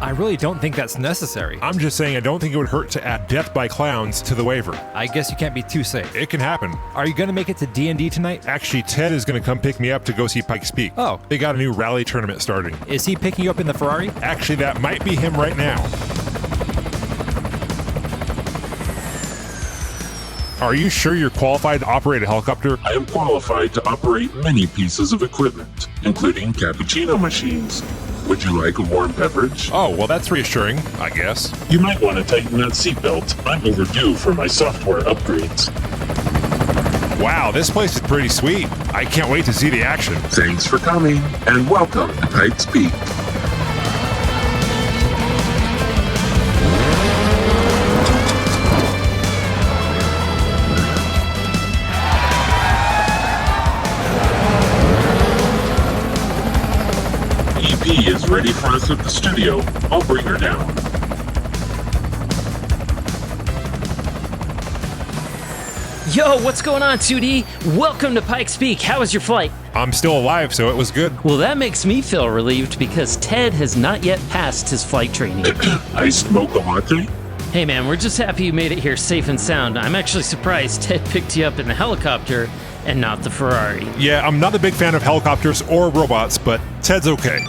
I really don't think that's necessary. I'm just saying I don't think it would hurt to add Death by Clowns to the waiver. I guess you can't be too safe. It can happen. Are you going to make it to D&D tonight? Actually, Ted is going to come pick me up to go see Pikes Peak. Oh. They got a new rally tournament starting. Is he picking you up in the Ferrari? Actually, that might be him right now. Are you sure you're qualified to operate a helicopter? I am qualified to operate many pieces of equipment, including cappuccino machines. Would you like a warm beverage? Oh, well, that's reassuring, I guess. You might want to tighten that seatbelt. I'm overdue for my software upgrades. Wow, this place is pretty sweet. I can't wait to see the action. Thanks for coming, and welcome to Pikes Peak. EP is ready for us at the studio. I'll bring her down. Yo, what's going on, 2D? Welcome to Pikes Peak. How was your flight? I'm still alive, so it was good. Well, that makes me feel relieved because Ted has not yet passed his flight training. I smoke a latte. Hey man, we're just happy you made it here safe and sound. I'm actually surprised Ted picked you up in the helicopter and not the Ferrari. Yeah, I'm not a big fan of helicopters or robots, but Ted's okay.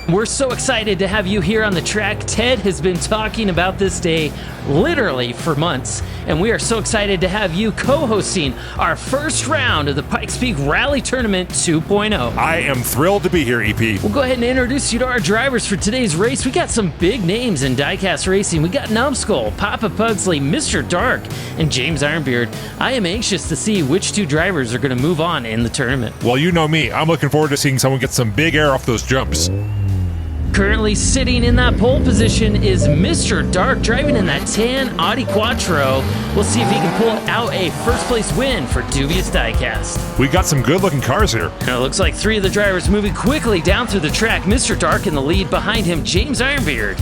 We're so excited to have you here on the track. Ted has been talking about this day literally for months, and we are so excited to have you co-hosting our first round of the Pikes Peak Rally Tournament 2.0. I am thrilled to be here, EP. We'll go ahead and introduce you to our drivers for today's race. We got some big names in diecast racing. We got Numbskull, Papa Pugsley, Mr. Dark, and James Ironbeard. I am anxious to see which two drivers are going to move on in the tournament. Well, you know me. I'm looking forward to seeing someone get some big air off those jumps. Currently sitting in that pole position is Mr. Dark, driving in that tan Audi Quattro. We'll see if he can pull out a first place win for Dubious Diecast. We got some good looking cars here. And it looks like three of the drivers moving quickly down through the track. Mr. Dark in the lead, behind him James Ironbeard.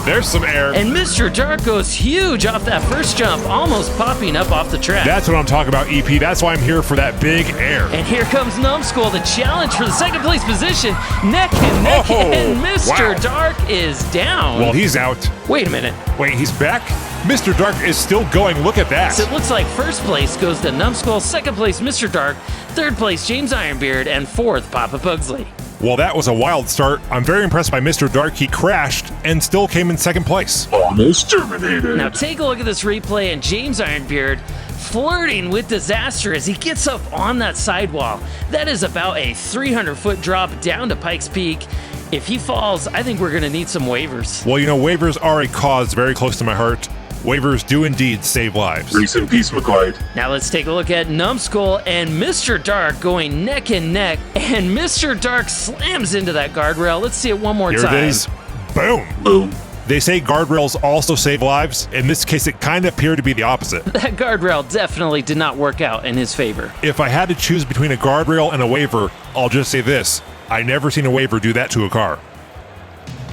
There's some air. And Mr. Dark goes huge off that first jump, almost popping up off the track. That's what I'm talking about, EP. That's why I'm here for that big air. And here comes Numbskull, the challenge for the second place position. Neck and neck, Oh, and Mr. wow. Dark is down. Well, he's out. Wait a minute. Wait, he's back? Mr. Dark is still going. Look at that. So it looks like first place goes to Numbskull, second place Mr. Dark, third place James Ironbeard, and fourth Papa Pugsley. Well, that was a wild start. I'm very impressed by Mr. Dark. He crashed and still came in second place. Almost terminated. Now take a look at this replay and James Ironbeard flirting with disaster as he gets up on that sidewall. That is about a 300-foot drop down to Pikes Peak. If he falls, I think we're going to need some waivers. Well, you know, waivers are a cause very close to my heart. Waivers do indeed save lives. Race in peace, McClyde. Now let's take a look at Numbskull and Mr. Dark going neck and neck, and Mr. Dark slams into that guardrail. Let's see it one more Here time. it is. Boom. Boom. They say guardrails also save lives. In this case, it kind of appeared to be the opposite. That guardrail definitely did not work out in his favor. If I had to choose between a guardrail and a waiver, I'll just say this. I never seen a waiver do that to a car.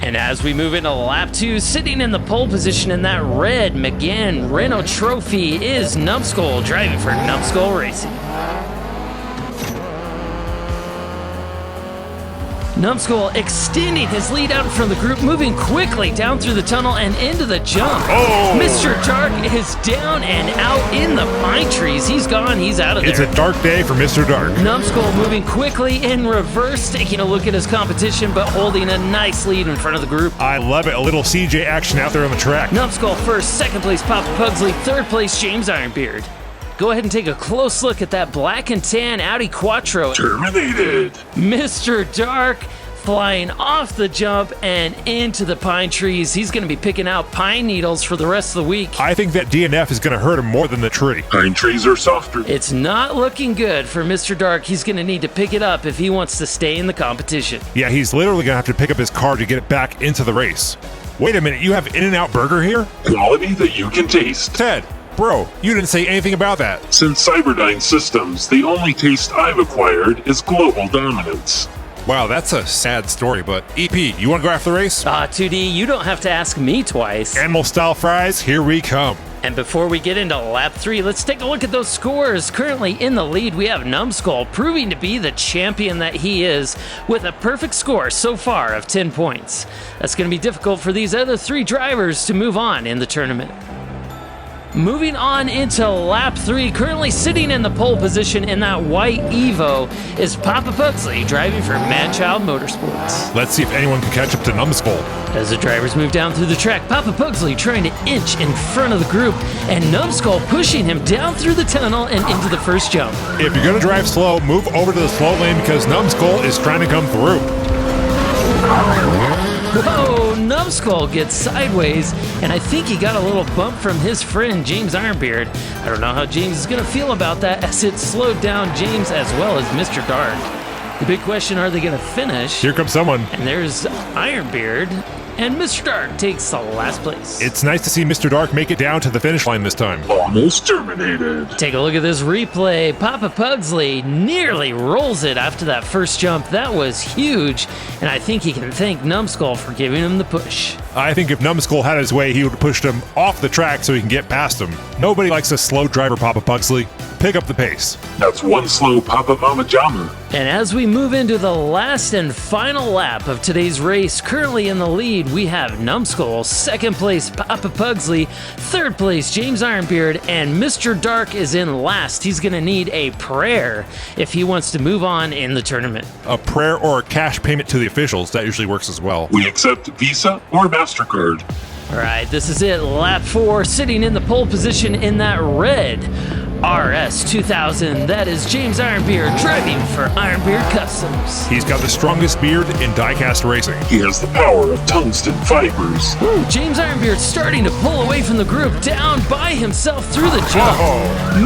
And as we move into lap 2, sitting in the pole position in that red McGann Renault Trophy is Numbskull, driving for Numbskull Racing. Numbskull extending his lead out from the group, moving quickly down through the tunnel and into the jump. Oh! Mr. Dark is down and out in the pine trees. He's gone, he's out of there. It's a dark day for Mr. Dark. Numbskull moving quickly in reverse, taking a look at his competition, but holding a nice lead in front of the group. I love it. A little CJ action out there on the track. Numbskull first, second place Papa Pugsley, third place James Ironbeard. Go ahead and take a close look at that black and tan Audi Quattro. Terminated. Mr. Dark flying off the jump and into the pine trees. He's going to be picking out pine needles for the rest of the week. I think that DNF is going to hurt him more than the tree. Pine trees are softer. It's not looking good for Mr. Dark. He's going to need to pick it up if he wants to stay in the competition. Yeah, he's literally going to have to pick up his car to get it back into the race. Wait a minute, you have In-N-Out Burger here? Quality that you can taste. Ted, bro, you didn't say anything about that. Since Cyberdyne Systems, the only taste I've acquired is global dominance. Wow, that's a sad story, but EP, you want to go after the race? 2D, you don't have to ask me twice. Animal style fries, here we come. And before we get into lap 3, let's take a look at those scores. Currently in the lead, we have Numbskull proving to be the champion that he is with a perfect score so far of 10 points. That's going to be difficult for these other 3 drivers to move on in the tournament. Moving on into lap 3, currently sitting in the pole position in that white Evo is Papa Pugsley driving for Madchild Motorsports. Let's see if anyone can catch up to Numbskull. As the drivers move down through the track, Papa Pugsley trying to inch in front of the group, and Numbskull pushing him down through the tunnel and into the first jump. If you're going to drive slow, move over to the slow lane because Numbskull is trying to come through. Whoa, Numbskull gets sideways, and I think he got a little bump from his friend James Ironbeard. I don't know how James is going to feel about that, as it slowed down James as well as Mr. Dark. The big question, are they going to finish? Here comes someone. And there's Ironbeard, and Mr. Dark takes the last place. It's nice to see Mr. Dark make it down to the finish line this time. Almost terminated. Take a look at this replay. Papa Pugsley nearly rolls it after that first jump. That was huge, and I think he can thank Numbskull for giving him the push. I think if Numbskull had his way, he would have pushed him off the track so he can get past him. Nobody likes a slow driver, Papa Pugsley. Pick up the pace. That's one slow Papa Mama Jama. And as we move into the last and final lap of today's race, currently in the lead, we have Numbskull, second place Papa Pugsley, third place James Ironbeard, and Mr. Dark is in last. He's going to need a prayer if he wants to move on in the tournament. A prayer or a cash payment to the officials, that usually works as well. We accept Visa or MasterCard. All right, this is it. Lap 4, sitting in the pole position in that red RS 2000. That is James Ironbeard driving for Ironbeard Customs. He's got the strongest beard in diecast racing. He has the power of tungsten fibers. James Ironbeard starting to pull away from the group, down by himself through the jump.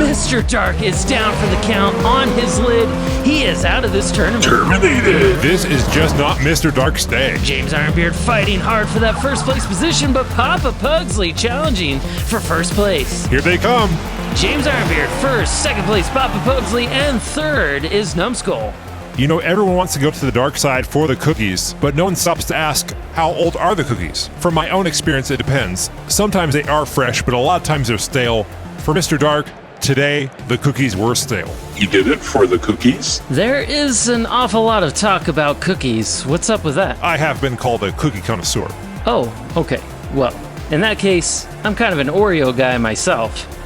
Mr. Dark is down for the count on his lid. He is out of this tournament. Terminated. This is just not Mr. Dark's day. James Ironbeard fighting hard for that first place position, but Papa Pugsley challenging for first place. Here they come. James Ironbeard first, second place Papa Pugsley, and third is Numbskull. You know, everyone wants to go to the dark side for the cookies, but no one stops to ask, how old are the cookies? From my own experience, it depends. Sometimes they are fresh, but a lot of times they're stale. For Mr. Dark, today, the cookies were stale. You did it for the cookies? There is an awful lot of talk about cookies. What's up with that? I have been called a cookie connoisseur. Oh, okay. Well, in that case, I'm kind of an Oreo guy myself.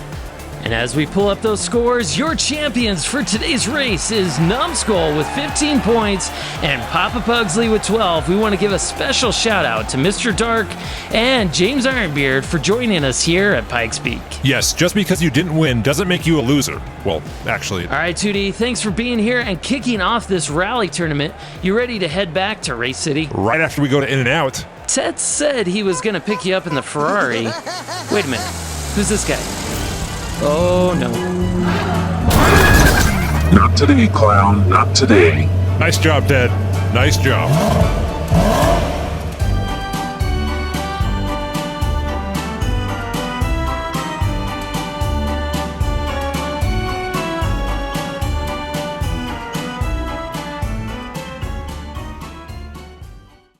And as we pull up those scores, your champions for today's race is Numbskull with 15 points and Papa Pugsley with 12. We want to give a special shout out to Mr. Dark and James Ironbeard for joining us here at Pikes Peak. Yes, just because you didn't win doesn't make you a loser. Well, actually. All right, 2D, thanks for being here and kicking off this rally tournament. You ready to head back to Race City? Right after we go to In-N-Out. Ted said he was going to pick you up in the Ferrari. Wait a minute. Who's this guy? Oh, no. Not today, clown. Not today. Nice job, Ted. Nice job.